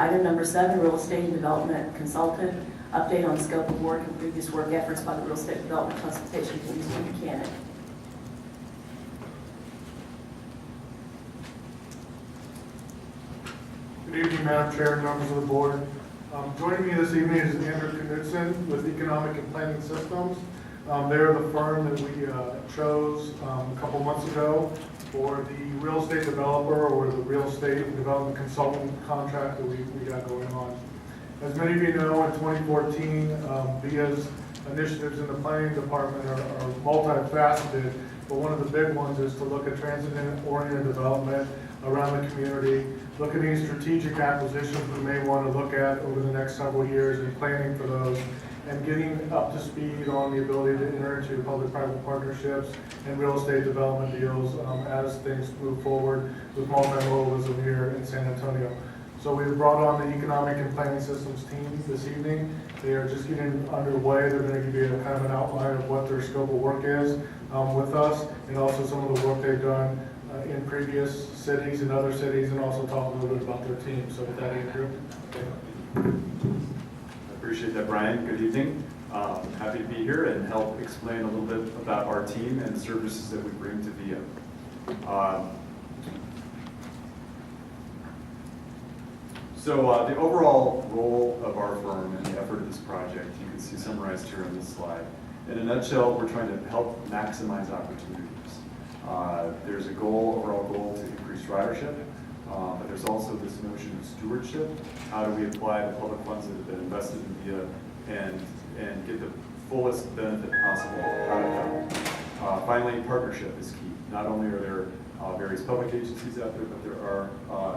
Item number 7, real estate and development consultant, update on scope of work and previous work efforts by the real estate development consultation team. Mr. Buchanan. Good evening, Madam Chair and members of the board. Joining me this evening is Andrew Knudsen with Economic and Planning Systems. They're the firm that we chose a couple months ago for the real estate developer or the real estate development consultant contract that we got going on. As many of you know, in 2014, VIA's initiatives in the planning department are multifaceted, but one of the big ones is to look at transit-oriented development around the community, look at any strategic acquisitions we may want to look at over the next several years and planning for those, and getting up to speed on the ability to enter into public-private partnerships and real estate development deals as things move forward with multimodalism here in San Antonio. So we've brought on the Economic and Planning Systems team this evening. They are just getting underway. They're going to give you a kind of an outline of what their scope of work is with us, and also some of the work they've done in previous cities and other cities, and also talk a little bit about their team. So with that, Andrew. I appreciate that, Brian. Good evening. Happy to be here and help explain a little bit about our team and the services that we bring to VIA. So the overall role of our firm and the effort of this project, you can see summarized here on this slide. In a nutshell, we're trying to help maximize opportunities. There's a overall goal to increase ridership, but there's also this notion of stewardship. How do we apply the public funds that have been invested in VIA and get the fullest benefit possible out of them? Finally, partnership is key. Not only are there various public agencies out there, but there are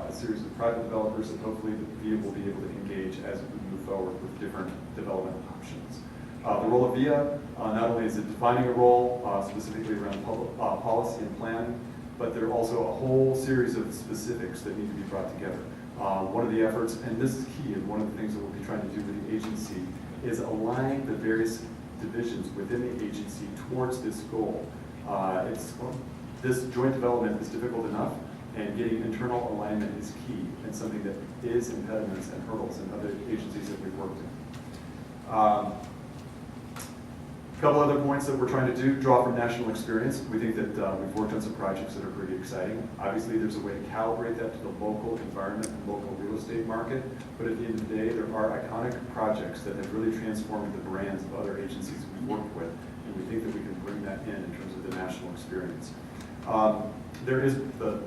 a series of private developers that hopefully the VIA will be able to engage as we move forward with different development options. The role of VIA, not only is it defining a role specifically around public policy and planning, but there are also a whole series of specifics that need to be brought together. One of the efforts, and this is key, and one of the things that we'll be trying to do with the agency, is align the various divisions within the agency towards this goal. This joint development is difficult enough, and getting internal alignment is key, and something that is impediments and hurdles in other agencies that we've worked in. A couple other points that we're trying to do, draw from national experience. We think that we've worked on some projects that are pretty exciting. Obviously, there's a way to calibrate that to the local environment and local real estate market, but at the end of the day, there are iconic projects that have really transformed the brands of other agencies we've worked with, and we think that we can bring that in terms of the national experience. There is the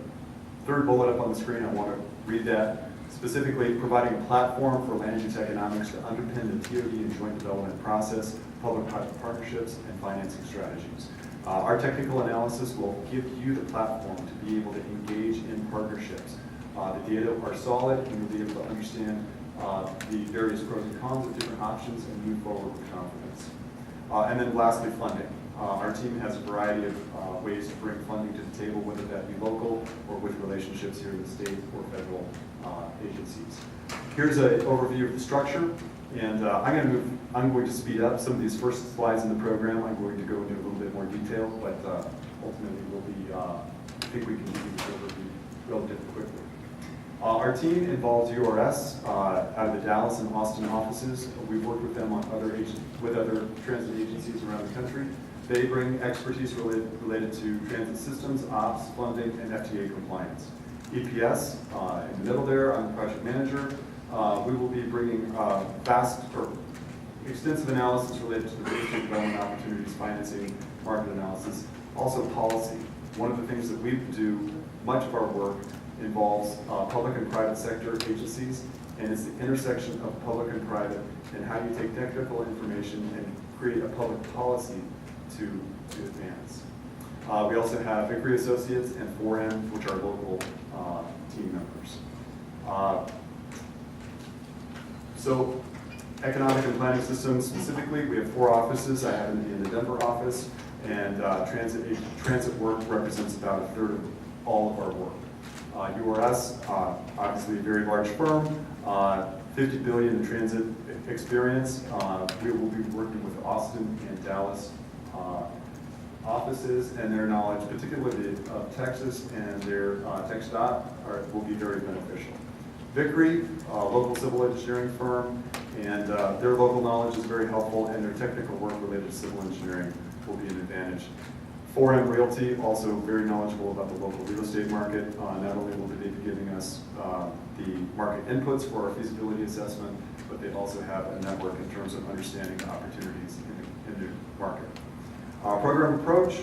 third bullet up on the screen. I want to read that. Specifically, providing a platform for land use economics to underpin the TOD and joint development process, public-private partnerships, and financing strategies. Our technical analysis will give you the platform to be able to engage in partnerships. The data are solid, and you'll be able to understand the various pros and cons of different options and move forward with confidence. And then lastly, funding. Our team has a variety of ways to bring funding to the table, whether that be local or with relationships here in the state or federal agencies. Here's an overview of the structure, and I'm going to speed up some of these first slides in the program. I'm going to go into a little bit more detail, but ultimately I think we can give you this overview relatively quickly. Our team involves URS out of the Dallas and Austin offices. We've worked with them on other transit agencies around the country. They bring expertise related to transit systems, ops, funding, and FTA compliance. EPS, in the middle there, I'm the project manager. We will be bringing extensive analysis related to the real estate development opportunities, financing, market analysis, also policy. One of the things that we do, much of our work involves public and private sector agencies, and it's the intersection of public and private and how you take technical information and create a public policy to advance. We also have Vickery Associates and 4M, which are local team members. So economic and planning systems specifically, we have 4 offices. I happen to be in the Denver office, and transit work represents about a third of all of our work. URS, obviously a very large firm, $50 billion in transit experience. We will be working with Austin and Dallas offices, and their knowledge, particularly of Texas and their TxDOT, will be very beneficial. Vickery, a local civil engineering firm, and their local knowledge is very helpful, and their technical work related to civil engineering will be an advantage. 4M Realty, also very knowledgeable about the local real estate market. Not only will they be giving us the market inputs for our feasibility assessment, but they also have a network in terms of understanding the opportunities in the market. Program approach,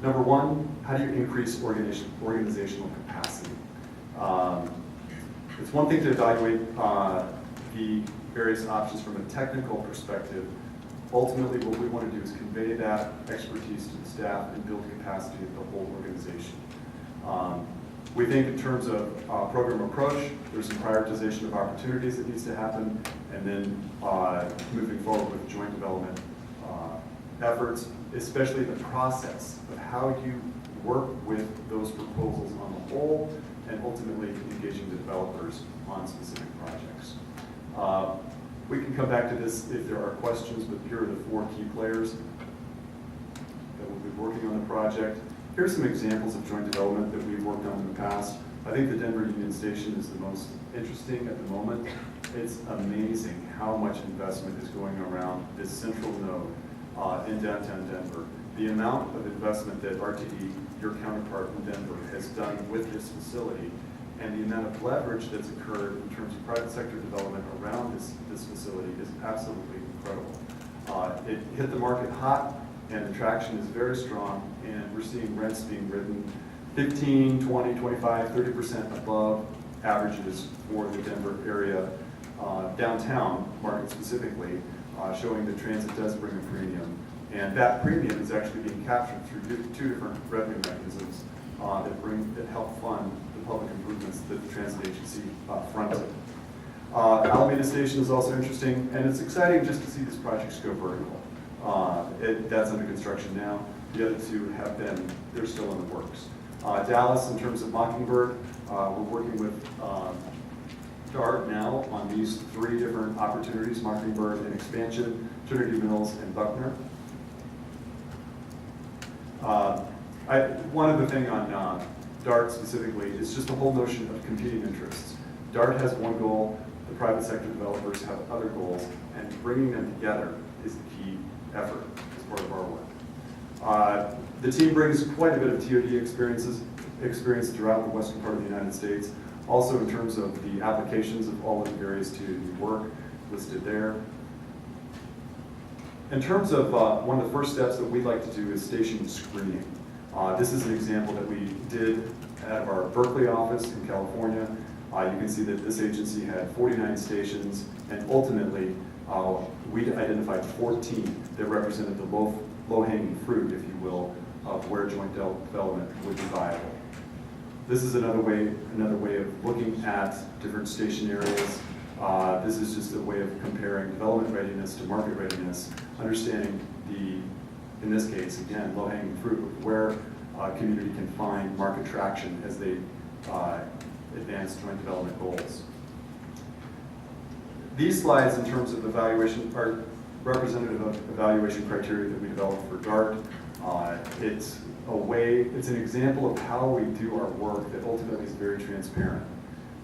number one, how do you increase organizational capacity? It's one thing to evaluate the various options from a technical perspective. Ultimately, what we want to do is convey that expertise to the staff and build capacity of the whole organization. We think in terms of program approach, there's some prioritization of opportunities that needs to happen, and then moving forward with joint development efforts, especially the process of how you work with those proposals on the whole, and ultimately engaging the developers on specific projects. We can come back to this if there are questions, but here are the 4 key players that will be working on the project. Here's some examples of joint development that we've worked on in the past. I think the Denver Union Station is the most interesting at the moment. It's amazing how much investment is going around this central node in downtown Denver. The amount of investment that RTD, your counterpart in Denver, has done with this facility, and the amount of leverage that's occurred in terms of private sector development around this facility is absolutely incredible. It hit the market hot, and the traction is very strong, and we're seeing rents being written 15, 20, 25, 30% above averages for the Denver area, downtown market specifically, showing that transit does bring a premium. And that premium is actually being captured through 2 different revenue mechanisms that help fund the public improvements that the transit agency fronted. Alameda Station is also interesting, and it's exciting just to see these projects go vertical. That's under construction now. The other 2 have been, they're still in the works. Dallas, in terms of Mockingbird, we're working with DART now on these 3 different opportunities, Mockingbird and Expansion, Trinity Mills, and Buckner. One other thing on DART specifically is just the whole notion of competing interests. DART has one goal, the private sector developers have other goals, and bringing them together is the key effort as part of our work. The team brings quite a bit of TOD experience throughout the western part of the United States, also in terms of the applications of all of the various TOD work listed there. In terms of one of the first steps that we'd like to do is station screening. This is an example that we did at our Berkeley office in California. You can see that this agency had 49 stations, and ultimately we identified 14 that represented the low-hanging fruit, if you will, of where joint development would be viable. This is another way of looking at different station areas. This is just a way of comparing development readiness to market readiness, understanding in this case, again, low-hanging fruit, where a community can find market traction as they advance joint development goals. These slides, in terms of evaluation, are representative of evaluation criteria that we developed for DART. It's an example of how we do our work that ultimately is very transparent.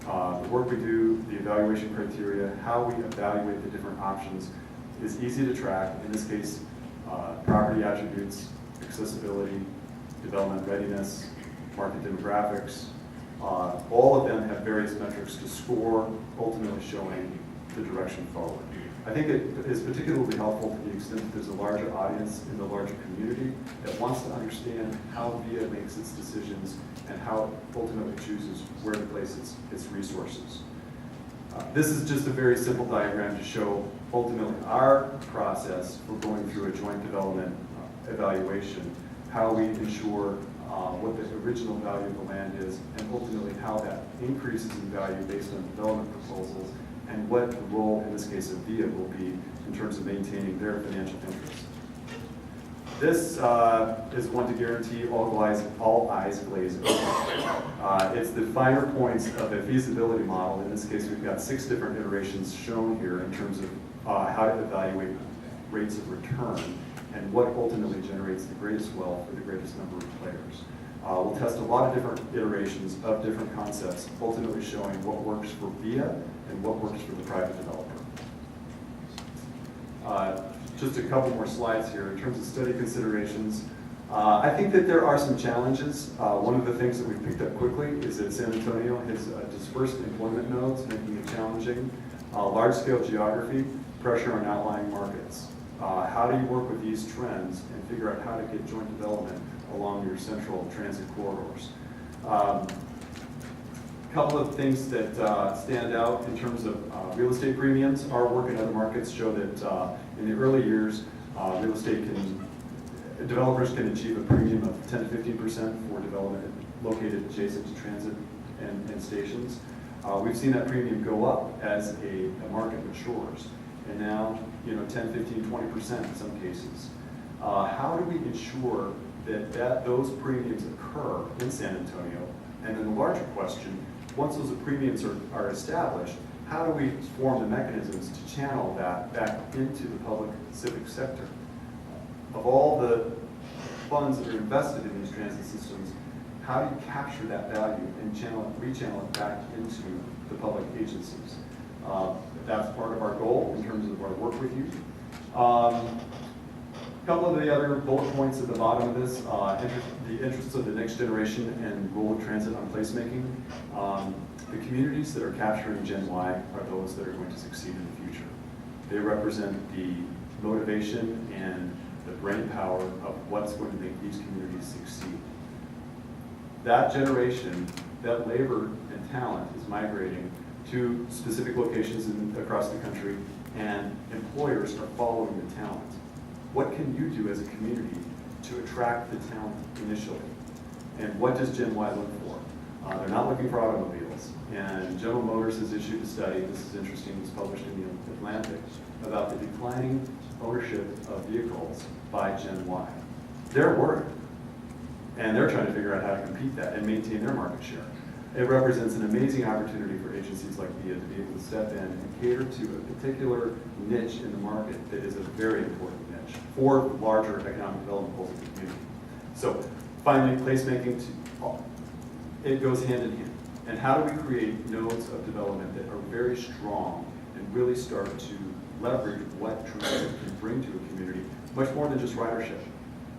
The work we do, the evaluation criteria, how we evaluate the different options is easy to track. In this case, property attributes, accessibility, development readiness, market demographics, all of them have various metrics to score, ultimately showing the direction forward. I think it is particularly helpful to the extent that there's a larger audience in the larger community that wants to understand how VIA makes its decisions and how it ultimately chooses where to place its resources. This is just a very simple diagram to show ultimately our process for going through a joint development evaluation, how we ensure what the original value of the land is, and ultimately how that increases in value based on development proposals, and what the role, in this case of VIA, will be in terms of maintaining their financial interest. This is one to guarantee all eyes glaze over. It's the finer points of a feasibility model. In this case, we've got 6 different iterations shown here in terms of how to evaluate rates of return and what ultimately generates the greatest wealth for the greatest number of players. We'll test a lot of different iterations of different concepts, ultimately showing what works for VIA and what works for the private developer. Just a couple more slides here in terms of study considerations. I think that there are some challenges. One of the things that we've picked up quickly is that San Antonio has dispersed employment nodes, making it challenging. Large-scale geography, pressure on outlying markets. How do you work with these trends and figure out how to get joint development along your central transit corridors? A couple of things that stand out in terms of real estate premiums. Our work in other markets show that in the early years, developers can achieve a premium of 10 to 15% for development located adjacent to transit and stations. We've seen that premium go up as a market matures, and now 10, 15, 20% in some cases. How do we ensure that those premiums occur in San Antonio? And then the larger question, once those premiums are established, how do we form the mechanisms to channel that back into the public civic sector? Of all the funds that are invested in these transit systems, how do you capture that value and rechannel it back into the public agencies? That's part of our goal in terms of our work with you. A couple of the other bullet points at the bottom of this, the interests of the next generation and role of transit on placemaking. The communities that are capturing Gen Y are those that are going to succeed in the future. They represent the motivation and the brain power of what's going to make these communities succeed. That generation, that labor and talent is migrating to specific locations across the country, and employers are following the talent. What can you do as a community to attract the talent initially? And what does Gen Y look for? They're not looking for automobiles. And General Motors has issued a study, this is interesting, it was published in the Atlantic, about the declining ownership of vehicles by Gen Y. They're worried. And they're trying to figure out how to compete that and maintain their market share. It represents an amazing opportunity for agencies like VIA to be able to step in and cater to a particular niche in the market that is a very important niche for larger economic development goals of the community. So finally, placemaking, it goes hand in hand. And how do we create nodes of development that are very strong and really start to leverage what transit can bring to a community, much more than just ridership,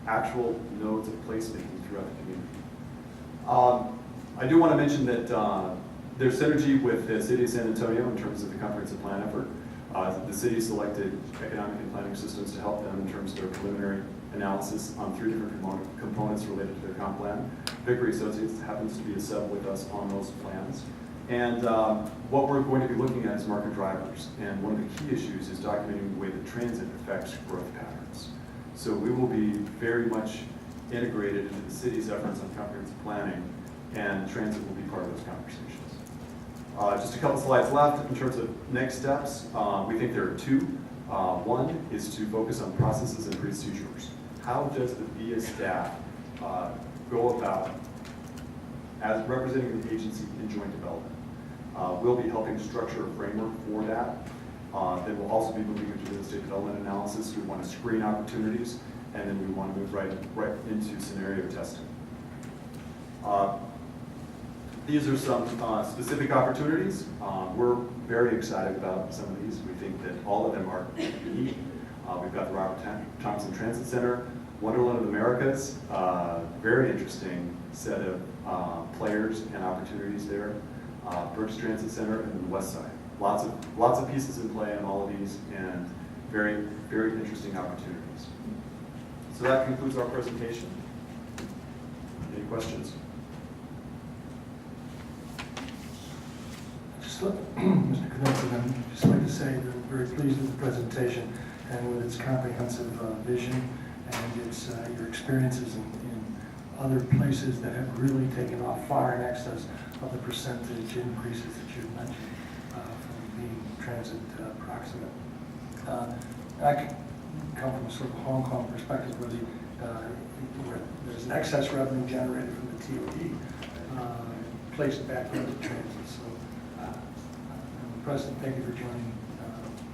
actual nodes of placemaking throughout the community. I do want to mention that there's synergy with the City of San Antonio in terms of the comprehensive plan effort. The city selected economic and planning systems to help them in terms of their preliminary analysis on 3 different components related to their comp plan. Vickery Associates happens to be a sub with us on those plans. And what we're going to be looking at is market drivers. And one of the key issues is documenting the way that transit affects growth patterns. So we will be very much integrated into the city's efforts on comprehensive planning, and transit will be part of those conversations. Just a couple slides left in terms of next steps. We think there are 2. One is to focus on processes and procedures. How does the VIA staff go about as representing the agency in joint development? We'll be helping structure a framework for that. Then we'll also be moving into real estate development analysis. We want to screen opportunities, and then we want to move right into scenario testing. These are some specific opportunities. We're very excited about some of these. We think that all of them are unique. We've got the Robert Thompson Transit Center, Wonderland of the Americas, very interesting set of players and opportunities there. Brooks Transit Center and the West Side. Lots of pieces in play on all of these, and very, very interesting opportunities. So that concludes our presentation. Any questions? Mr. Knudsen, I'd just like to say that we're very pleased with the presentation and with its comprehensive vision and its your experiences in other places that have really taken off far in excess of the percentage increases that you mentioned from being transit proximate. I come from a sort of Hong Kong perspective where there's an excess revenue generated from the TOD placed back into transit. So, President, thank you for joining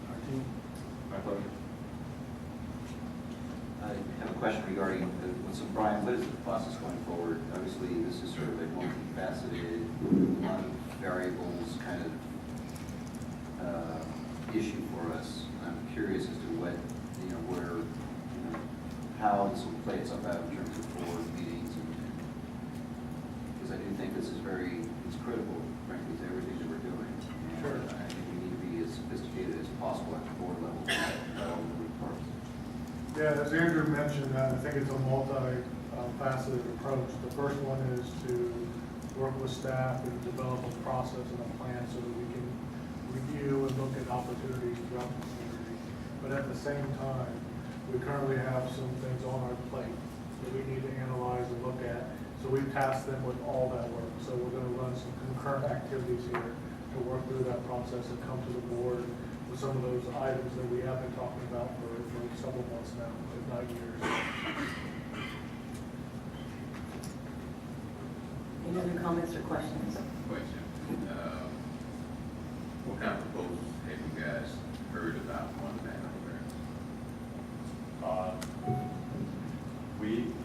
our team. My pleasure. I have a question regarding, so Brian, what is the process going forward? Obviously, this is sort of a multifaceted, a lot of variables kind of issue for us. I'm curious as to what, where, how this will play itself out in terms of board meetings, because I do think this is it's critical, frankly, to everything that we're doing. And Sure. I think we need to be as sophisticated as possible at the board level, not all moving parts. Yeah, as Andrew mentioned, I think it's a multi-faceted approach. The first one is to work with staff and develop a process and a plan so that we can review and look at opportunities throughout the community. But at the same time, we currently have some things on our plate that we need to analyze and look at. So we've tasked them with all that work. So we're going to run some concurrent activities here to work through that process and come to the board with some of those items that we have been talking about for several months now, if not years. Any other comments or questions? Question. What kind of proposals have you guys heard about on that over?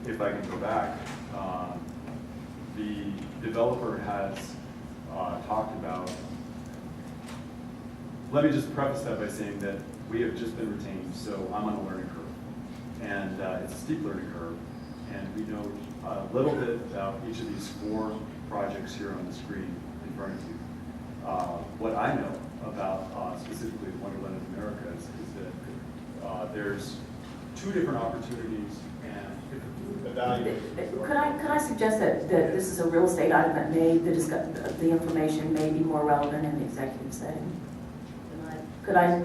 If I can go back, the developer has talked about, let me just preface that by saying that we have just been retained, so I'm on a learning curve. And it's a steep learning curve, and we know a little bit about each of these 4 projects here on the screen in front of you. What I know about specifically Wonderland of America is that there's 2 different opportunities and evaluate. Could I suggest that this is a real estate item that the information may be more relevant in the executive setting? Could I?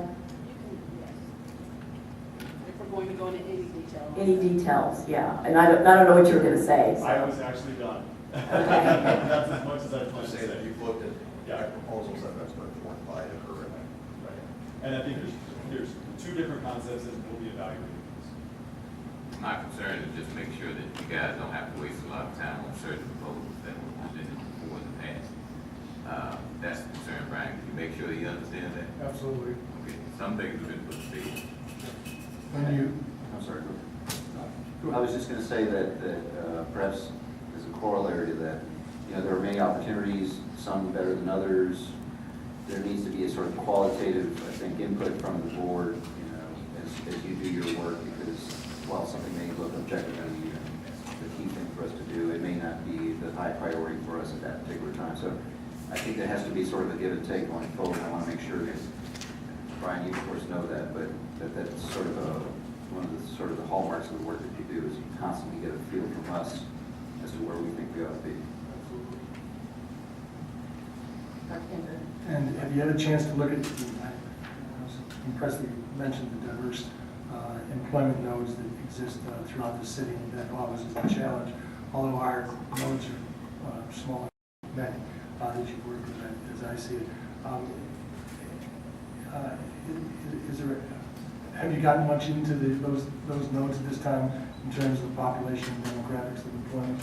If we're going to go into any detail. Any details, yeah. And I don't know what you were going to say. So. I was actually done. Okay. That's as much as I plan to Say that you've looked at proposals that's been formed by it or. Right. And I think there's 2 different concepts that we'll be evaluating. My concern is just make sure that you guys don't have to waste a lot of time on certain proposals that were presented before in the past. That's the concern, Brian. Can you make sure that you understand that? Absolutely. Okay, some things have been put to bed. I'm sorry. I was just going to say that perhaps as a corollary to that, there are many opportunities, some better than others. There needs to be a sort of qualitative, I think, input from the board, as you do your work, because while something may look objectively the key thing for us to do, it may not be the high priority for us at that particular time. So I think there has to be sort of a give and take going forward. I want to make sure that, Brian, you of course know that, but that's sort of one of the hallmarks of the work that you do is you constantly get a feel from us as to where we think we ought to be. Absolutely. Dr. Kendra? And have you had a chance to look at, I was impressed that you mentioned the diverse employment nodes that exist throughout the city, and that always is a challenge. Although our nodes are small, many that you've worked with, as I see it. Have you gotten much into those nodes at this time in terms of the population and demographics of employment?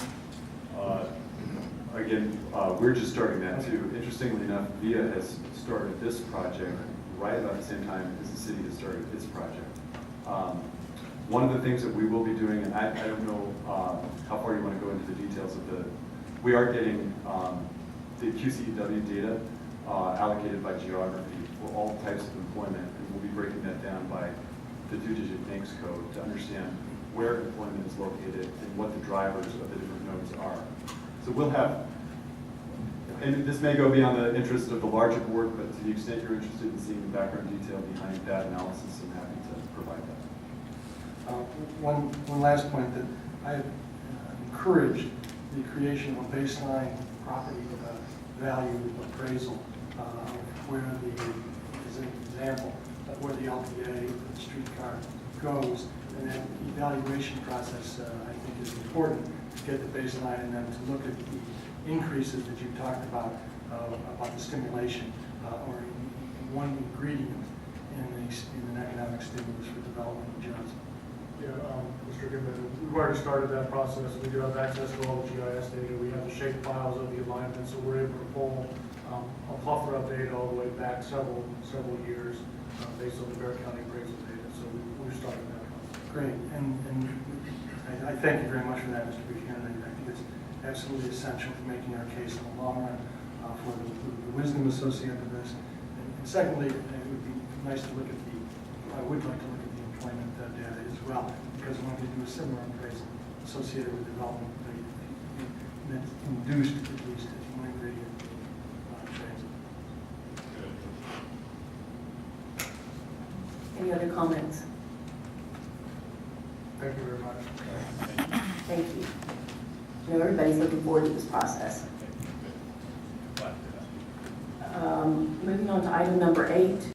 Again, we're just starting that too. Interestingly enough, VIA has started this project right about the same time as the city has started its project. One of the things that we will be doing, and I don't know how far you want to go into the details of we are getting the QCEW data allocated by geography for all types of employment, and we'll be breaking that down by the 2-digit NAICS code to understand where employment is located and what the drivers of the different nodes are. So we'll have, and this may go beyond the interest of the larger board, but to the extent you're interested in seeing the background detail behind that analysis, I'm happy to provide that. One last point, that I have encouraged the creation of a baseline property value appraisal where as an example, where the LPA, the streetcar goes, and that evaluation process I think is important to get the baseline and then to look at the increases that you talked about the stimulation or in one ingredient in an economic stimulus for development and jobs. Yeah, Mr. Goodman, we've already started that process. We do have access to all the GIS data. We have the shape files of the alignment, so we're able to pull a plethora of data all the way back several years based on the Bear County appraisal data. So we're starting that process. Great, and thank you very much for that, Mr. Buchanan. I think it's absolutely essential to making our case in the long run for the wisdom associated with this. And secondly, it would be nice to look at I would like to look at the employment data as well, because one could do a similar appraisal associated with development that's induced at least as one ingredient trades. Any other comments? Thank you very much. Thank you. I know everybody's looking forward to this process. Moving on to item number 8,